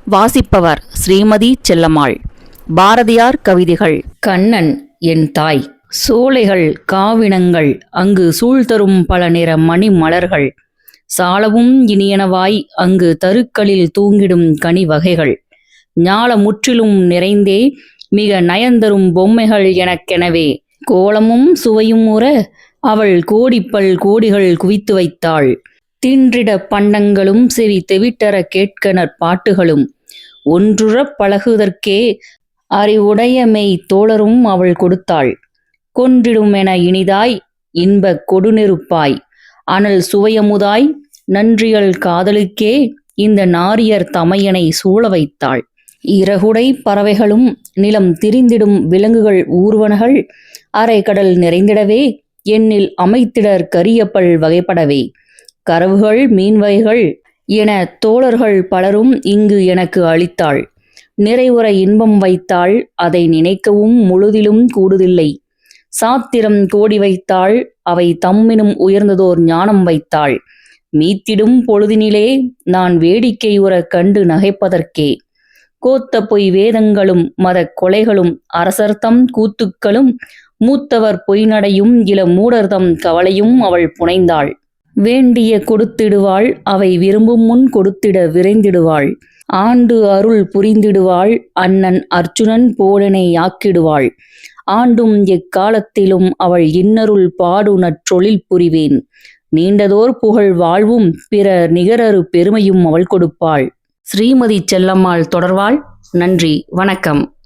வாசிப்பவர் ஸ்ரீமதி செல்லம்மாள். பாரதியார் கவிதைகள். கண்ணன் என் தாய். சோலைகள் காவினங்கள் அங்கு சூழ்தரும் பல நிற மணி மலர்கள். சாலவும் இனியனவாய் அங்கு தருக்களில் தூங்கிடும் கனி வகைகள். ஞால முற்றிலும் நிறைந்தே மிக நயந்தரும் பொம்மைகள் எனக்கெனவே. கோலமும் சுவையும் உற அவள் கோடிப்பல் கோடிகள் குவித்து வைத்தாள். தின்றிட பண்டங்களும் செவி தெவிட்டர கேட்கனர் பாட்டுகளும். ஒன்றுறப் பழகுதற்கே அறிவுடைய மெய் தோழரும் அவள் கொடுத்தாள். கொன்றிடுமென இனிதாய் இன்பக் கொடுநெருப்பாய் அனல் சுவையமுதாய் நன்றியல் காதலுக்கே இந்த நாரியர் தமையனை சூழ வைத்தாள். இறகுடை பறவைகளும் நிலம் திரிந்திடும் விலங்குகள் ஊர்வனகள் அரை கடல் நிறைந்திடவே எண்ணில் அமைத்திடர் கரியப்பல் வகைப்படவே. கரவுகள் மீன் வகைகள் என தோழர்கள் பலரும் இங்கு எனக்கு அளித்தாள். நிறைவுற இன்பம் வைத்தாள், அதை நினைக்கவும் முழுதிலும் கூடுதில்லை. சாத்திரம் கோடி வைத்தாள், அவை தம்மினும் உயர்ந்ததோர் ஞானம் வைத்தாள். மீத்திடும் பொழுதினிலே நான் வேடிக்கை உற கண்டு நகைப்பதற்கே. கோத்த பொய் வேதங்களும் மத கொலைகளும் அரசர்தம் கூத்துக்களும் மூத்தவர் பொய்நடையும் இள மூடர்தம் கவலையும் அவள் புனைந்தாள். வேண்டிய கொடுத்திடுவாள், அவை விரும்பும் முன் கொடுத்திட விரைந்திடுவாள். ஆண்டு அருள் புரிந்திடுவாள், அண்ணன் அர்ச்சுனன் போலனை யாக்கிடுவாள். ஆண்டும் எக்காலத்திலும் அவள் இன்னருள் பாடு நற்றொழில் புரிவேன். நீண்டதோர் புகழ் வாழ்வும் பிற நிகரறு பெருமையும் அவள் கொடுப்பாள். ஸ்ரீமதி செல்லம்மாள் தொடர்வாள். நன்றி, வணக்கம்.